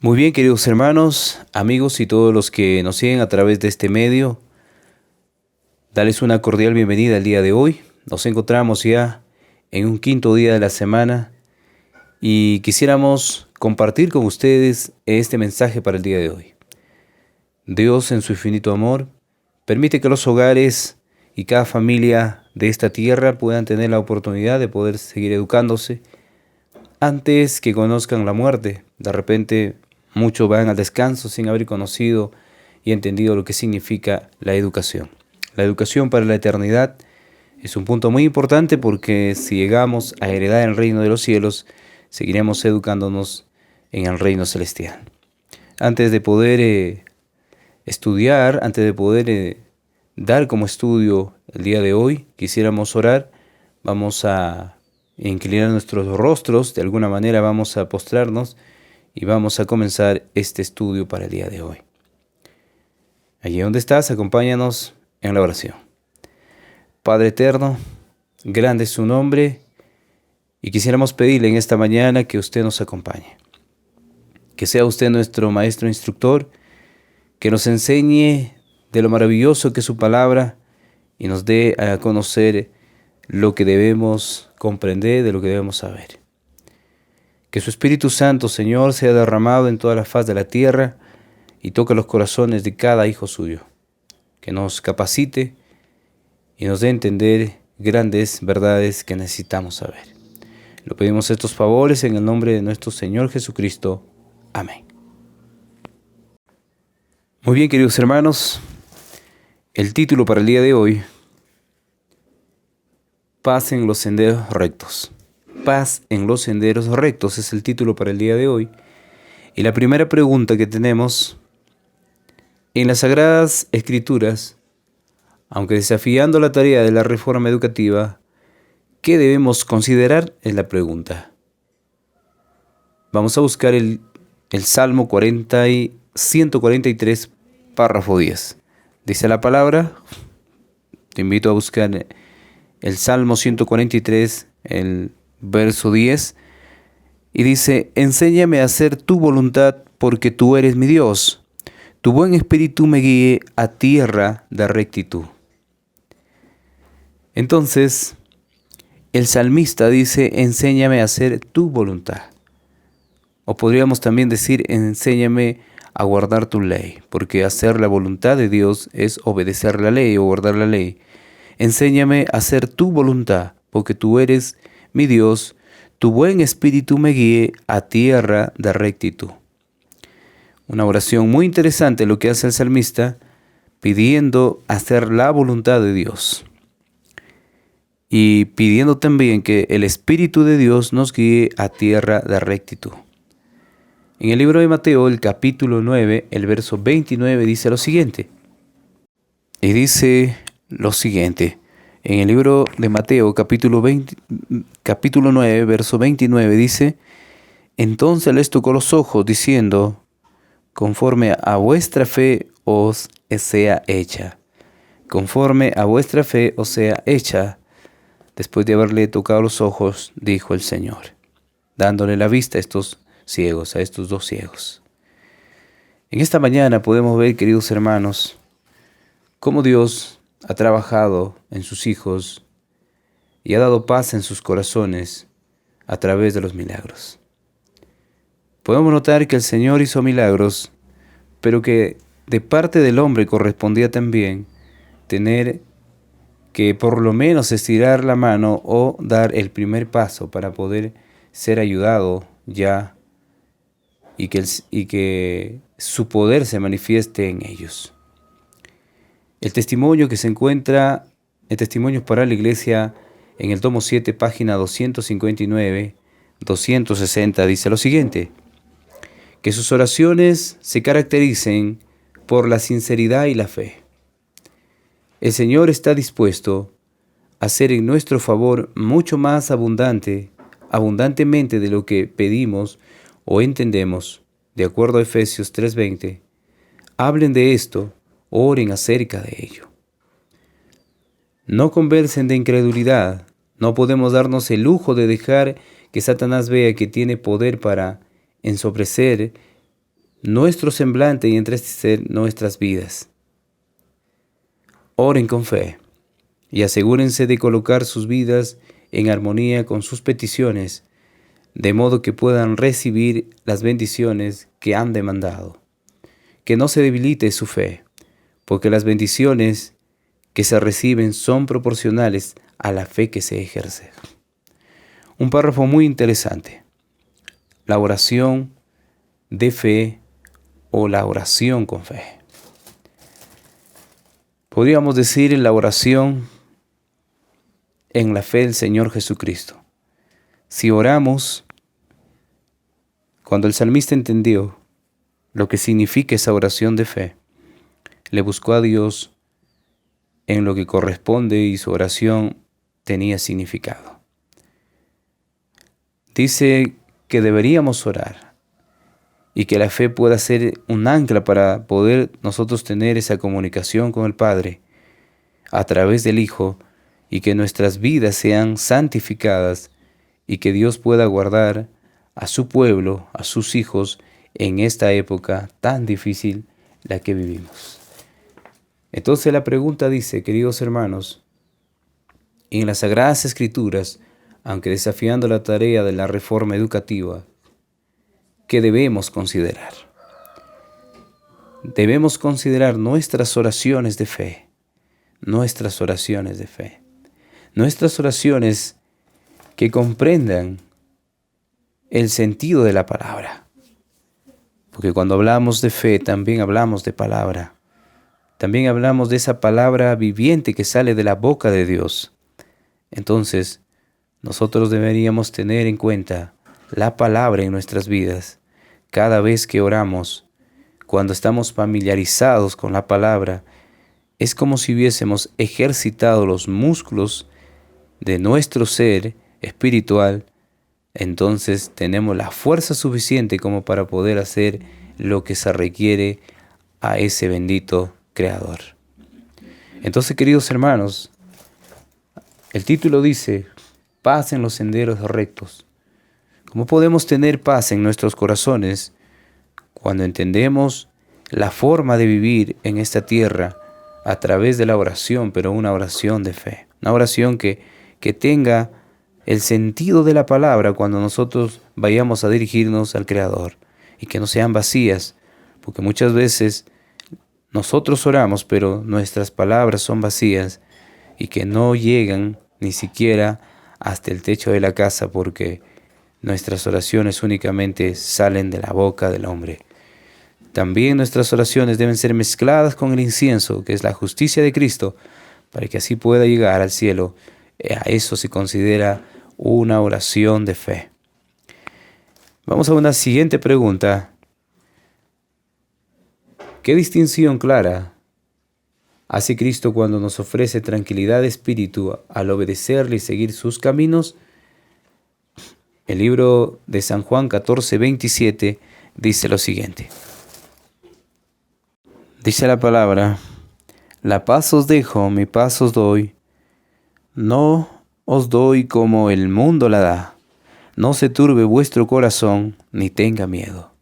Muy bien, queridos hermanos, amigos y todos los que nos siguen a través de este medio, darles una cordial bienvenida el día de hoy. Nos encontramos ya en un quinto día de la semana y quisiéramos compartir con ustedes este mensaje para el día de hoy. Dios, en su infinito amor, permite que los hogares y cada familia de esta tierra puedan tener la oportunidad de poder seguir educándose antes que conozcan la muerte. De repente, muchos van al descanso sin haber conocido y entendido lo que significa la educación. La educación para la eternidad es un punto muy importante porque si llegamos a heredar el reino de los cielos, seguiremos educándonos en el reino celestial. Antes de poder estudiar, antes de poder dar como estudio el día de hoy, quisiéramos orar. Vamos a inclinar nuestros rostros, de alguna manera vamos a postrarnos y vamos a comenzar este estudio para el día de hoy. Allí donde estás, acompáñanos en la oración. Padre eterno, grande es su nombre y quisiéramos pedirle en esta mañana que usted nos acompañe. Que sea usted nuestro maestro instructor, que nos enseñe de lo maravilloso que es su palabra y nos dé a conocer lo que debemos comprender, de lo que debemos saber. Que su Espíritu Santo, Señor, sea derramado en toda la faz de la tierra y toque los corazones de cada hijo suyo. Que nos capacite y nos dé a entender grandes verdades que necesitamos saber. Lo pedimos estos favores en el nombre de nuestro Señor Jesucristo. Amén. Muy bien, queridos hermanos, el título para el día de hoy: Paz en los senderos rectos. Paz en los senderos rectos es el título para el día de hoy. Y la primera pregunta que tenemos: en las Sagradas Escrituras, aunque desafiando la tarea de la reforma educativa, ¿qué debemos considerar? Es la pregunta. Vamos a buscar el Salmo 143, párrafo 10. Dice la palabra, te invito a buscar el Salmo 143, el verso 10, y dice: enséñame a hacer tu voluntad, porque tú eres mi Dios. Tu buen espíritu me guíe a tierra de rectitud. Entonces, el salmista dice: enséñame a hacer tu voluntad. O podríamos también decir: enséñame a guardar tu ley, porque hacer la voluntad de Dios es obedecer la ley o guardar la ley. Enséñame a hacer tu voluntad, porque tú eres mi Dios, tu buen espíritu me guíe a tierra de rectitud. Una oración muy interesante lo que hace el salmista, pidiendo hacer la voluntad de Dios. Y pidiendo también que el Espíritu de Dios nos guíe a tierra de rectitud. En el libro de Mateo, el capítulo 9, el verso 29, dice lo siguiente. Y dice lo siguiente. En el libro de Mateo, capítulo 9, verso 29, dice: entonces les tocó los ojos, diciendo: conforme a vuestra fe os sea hecha. Conforme a vuestra fe os sea hecha. Después de haberle tocado los ojos, dijo el Señor, dándole la vista a estos ciegos, a estos dos ciegos. En esta mañana podemos ver, queridos hermanos, cómo Dios ha trabajado en sus hijos y ha dado paz en sus corazones a través de los milagros. Podemos notar que el Señor hizo milagros, pero que de parte del hombre correspondía también tener que por lo menos estirar la mano o dar el primer paso para poder ser ayudado ya y que su poder se manifieste en ellos. El testimonio que se encuentra en Testimonios para la Iglesia en el tomo 7, página 259, 260, dice lo siguiente: que sus oraciones se caractericen por la sinceridad y la fe. El Señor está dispuesto a hacer en nuestro favor mucho más abundantemente de lo que pedimos o entendemos, de acuerdo a Efesios 3:20. Hablen de esto, oren acerca de ello. No conversen de incredulidad. No podemos darnos el lujo de dejar que Satanás vea que tiene poder para ensombrecer nuestro semblante y entristecer nuestras vidas. Oren con fe y asegúrense de colocar sus vidas en armonía con sus peticiones, de modo que puedan recibir las bendiciones que han demandado. Que no se debilite su fe, porque las bendiciones que se reciben son proporcionales a la fe que se ejerce. Un párrafo muy interesante. La oración de fe o la oración con fe. Podríamos decir la oración en la fe del Señor Jesucristo. Si oramos, cuando el salmista entendió lo que significa esa oración de fe, le buscó a Dios en lo que corresponde y su oración tenía significado. Dice que deberíamos orar y que la fe pueda ser un ancla para poder nosotros tener esa comunicación con el Padre a través del Hijo y que nuestras vidas sean santificadas y que Dios pueda guardar a su pueblo, a sus hijos, en esta época tan difícil la que vivimos. Entonces la pregunta dice, queridos hermanos, en las Sagradas Escrituras, aunque desafiando la tarea de la reforma educativa, ¿qué debemos considerar? Debemos considerar nuestras oraciones de fe, nuestras oraciones de fe, nuestras oraciones que comprendan el sentido de la palabra. Porque cuando hablamos de fe, también hablamos de palabra. También hablamos de esa palabra viviente que sale de la boca de Dios. Entonces, nosotros deberíamos tener en cuenta la palabra en nuestras vidas. Cada vez que oramos, cuando estamos familiarizados con la palabra, es como si hubiésemos ejercitado los músculos de nuestro ser espiritual. Entonces tenemos la fuerza suficiente como para poder hacer lo que se requiere a ese bendito Creador. Entonces, queridos hermanos, el título dice, paz en los senderos rectos. ¿Cómo podemos tener paz en nuestros corazones cuando entendemos la forma de vivir en esta tierra a través de la oración, pero una oración de fe? Una oración que tenga el sentido de la palabra cuando nosotros vayamos a dirigirnos al Creador y que no sean vacías, porque muchas veces nosotros oramos, pero nuestras palabras son vacías y que no llegan ni siquiera hasta el techo de la casa porque nuestras oraciones únicamente salen de la boca del hombre. También nuestras oraciones deben ser mezcladas con el incienso, que es la justicia de Cristo, para que así pueda llegar al cielo. A eso se considera una oración de fe. Vamos a una siguiente pregunta. ¿Qué distinción clara hace Cristo cuando nos ofrece tranquilidad de espíritu al obedecerle y seguir sus caminos? El libro de San Juan 14:27 dice lo siguiente. Dice la palabra, la paz os dejo, mi paz os doy. No os doy como el mundo la da. No se turbe vuestro corazón, ni tenga miedo.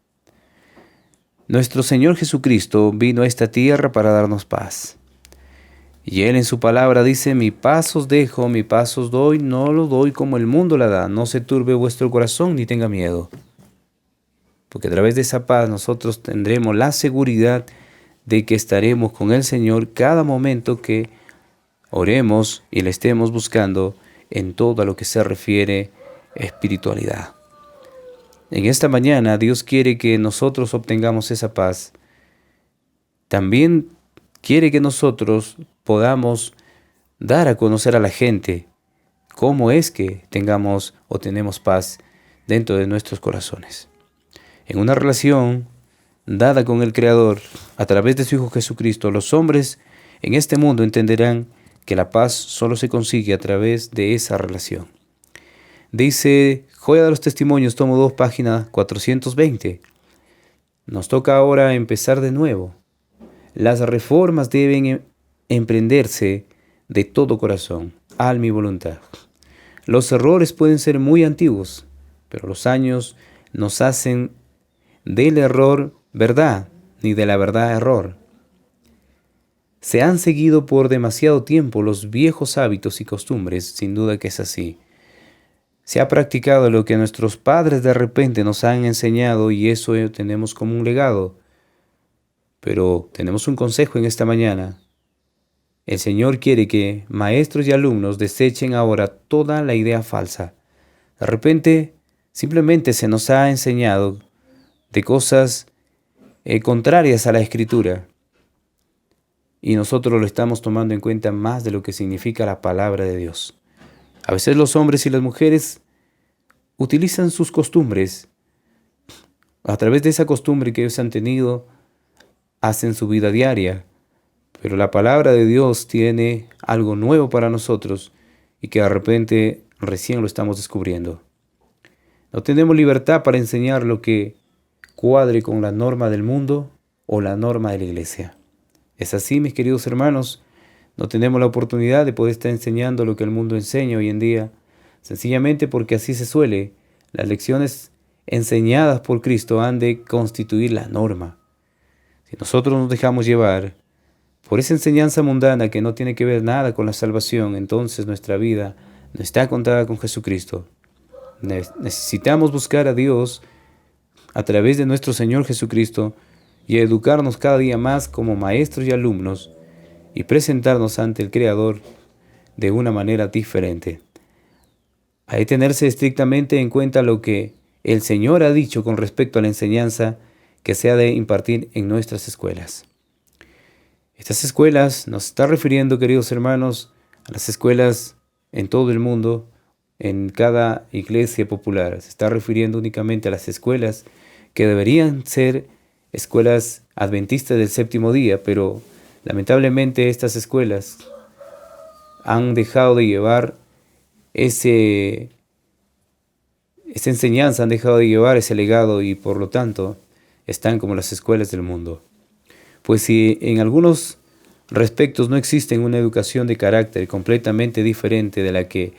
Nuestro Señor Jesucristo vino a esta tierra para darnos paz. Y Él en su palabra dice, mi paz os dejo, mi paz os doy, no lo doy como el mundo la da. No se turbe vuestro corazón, ni tenga miedo. Porque a través de esa paz nosotros tendremos la seguridad de que estaremos con el Señor cada momento que oremos y le estemos buscando en todo a lo que se refiere a espiritualidad. En esta mañana Dios quiere que nosotros obtengamos esa paz. También quiere que nosotros podamos dar a conocer a la gente cómo es que tengamos o tenemos paz dentro de nuestros corazones. En una relación dada con el Creador a través de su Hijo Jesucristo, los hombres en este mundo entenderán que la paz solo se consigue a través de esa relación. Dice Joya de los Testimonios, tomo 2, página 420. Nos toca ahora empezar de nuevo. Las reformas deben emprenderse de todo corazón, alma y voluntad. Los errores pueden ser muy antiguos, pero los años nos hacen del error verdad, ni de la verdad error. Se han seguido por demasiado tiempo los viejos hábitos y costumbres, sin duda que es así. Se ha practicado lo que nuestros padres de repente nos han enseñado y eso tenemos como un legado. Pero tenemos un consejo en esta mañana. El Señor quiere que maestros y alumnos desechen ahora toda la idea falsa. De repente, simplemente se nos ha enseñado de cosas contrarias a la Escritura y nosotros lo estamos tomando en cuenta más de lo que significa la palabra de Dios. A veces los hombres y las mujeres utilizan sus costumbres. A través de esa costumbre que ellos han tenido, hacen su vida diaria. Pero la palabra de Dios tiene algo nuevo para nosotros y que de repente recién lo estamos descubriendo. No tenemos libertad para enseñar lo que cuadre con la norma del mundo o la norma de la iglesia. Es así, mis queridos hermanos, no tenemos la oportunidad de poder estar enseñando lo que el mundo enseña hoy en día, sencillamente porque así se suele. Las lecciones enseñadas por Cristo han de constituir la norma. Si nosotros nos dejamos llevar por esa enseñanza mundana que no tiene que ver nada con la salvación, entonces nuestra vida no está contada con Jesucristo. Necesitamos buscar a Dios a través de nuestro Señor Jesucristo y educarnos cada día más como maestros y alumnos y presentarnos ante el Creador de una manera diferente. Hay que tenerse estrictamente en cuenta lo que el Señor ha dicho con respecto a la enseñanza que se ha de impartir en nuestras escuelas. Estas escuelas nos está refiriendo, queridos hermanos, a las escuelas en todo el mundo, en cada iglesia popular. Se está refiriendo únicamente a las escuelas que deberían ser escuelas adventistas del séptimo día, pero lamentablemente estas escuelas han dejado de llevar esa enseñanza, han dejado de llevar ese legado y por lo tanto están como las escuelas del mundo. Pues si en algunos respectos no existe una educación de carácter completamente diferente de la que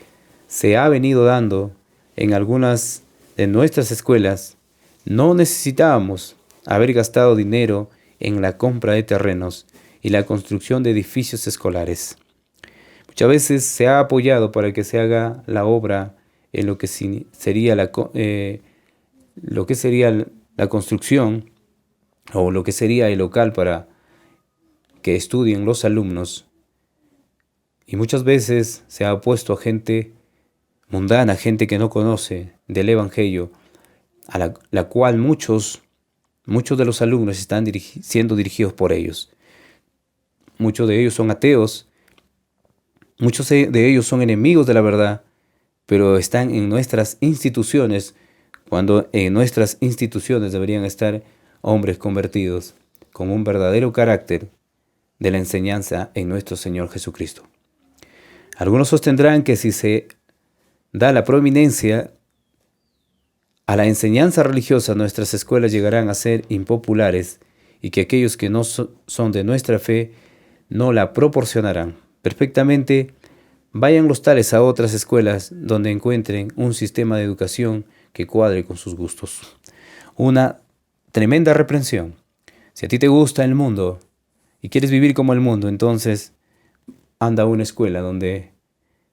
se ha venido dando en algunas de nuestras escuelas, no necesitábamos haber gastado dinero en la compra de terrenos y la construcción de edificios escolares. Muchas veces se ha apoyado para que se haga la obra en lo que sería la construcción o lo que sería el local para que estudien los alumnos. Y muchas veces se ha opuesto a gente mundana, gente que no conoce del Evangelio, a la cual muchos de los alumnos están siendo dirigidos por ellos. Muchos de ellos son ateos, muchos de ellos son enemigos de la verdad, pero están en nuestras instituciones, cuando en nuestras instituciones deberían estar hombres convertidos con un verdadero carácter de la enseñanza en nuestro Señor Jesucristo. Algunos sostendrán que si se da la prominencia a la enseñanza religiosa, nuestras escuelas llegarán a ser impopulares y que aquellos que no son de nuestra fe no la proporcionarán. Perfectamente, vayan los tales a otras escuelas donde encuentren un sistema de educación que cuadre con sus gustos. Una tremenda reprensión. Si a ti te gusta el mundo y quieres vivir como el mundo, entonces anda a una escuela donde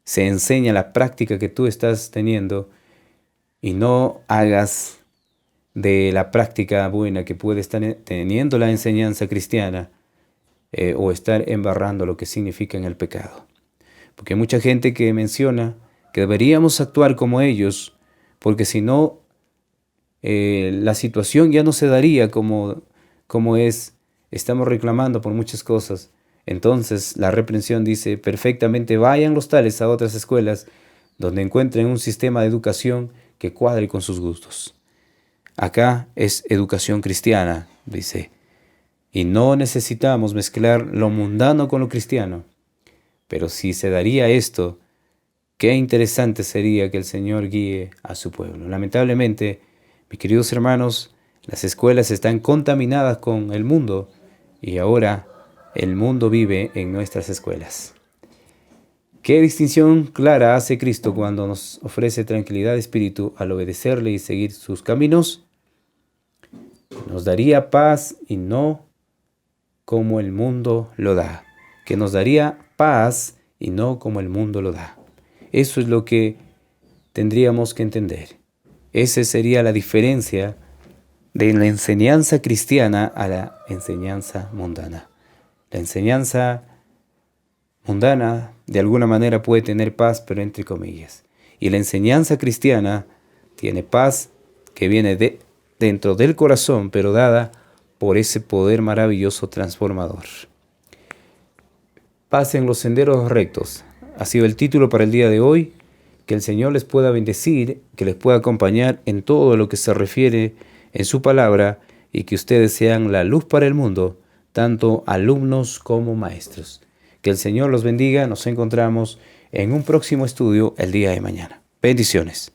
se enseña la práctica que tú estás teniendo y no hagas de la práctica buena que puede estar teniendo la enseñanza cristiana o estar embarrando lo que significa en el pecado. Porque hay mucha gente que menciona que deberíamos actuar como ellos, porque si no, la situación ya no se daría como es. Estamos reclamando por muchas cosas. Entonces la reprensión dice, perfectamente vayan los tales a otras escuelas donde encuentren un sistema de educación que cuadre con sus gustos. Acá es educación cristiana, dice, y no necesitamos mezclar lo mundano con lo cristiano. Pero si se daría esto, qué interesante sería que el Señor guíe a su pueblo. Lamentablemente, mis queridos hermanos, las escuelas están contaminadas con el mundo y ahora el mundo vive en nuestras escuelas. ¿Qué distinción clara hace Cristo cuando nos ofrece tranquilidad de espíritu al obedecerle y seguir sus caminos? Nos daría paz y no como el mundo lo da. Que nos daría paz y no como el mundo lo da. Eso es lo que tendríamos que entender. Esa sería la diferencia de la enseñanza cristiana a la enseñanza mundana. La enseñanza mundana de alguna manera puede tener paz, pero entre comillas. Y la enseñanza cristiana tiene paz que viene dentro del corazón, pero dada por ese poder maravilloso transformador. Paz en los senderos rectos ha sido el título para el día de hoy. Que el Señor les pueda bendecir, que les pueda acompañar en todo lo que se refiere en su palabra y que ustedes sean la luz para el mundo, tanto alumnos como maestros. Que el Señor los bendiga. Nos encontramos en un próximo estudio el día de mañana. Bendiciones.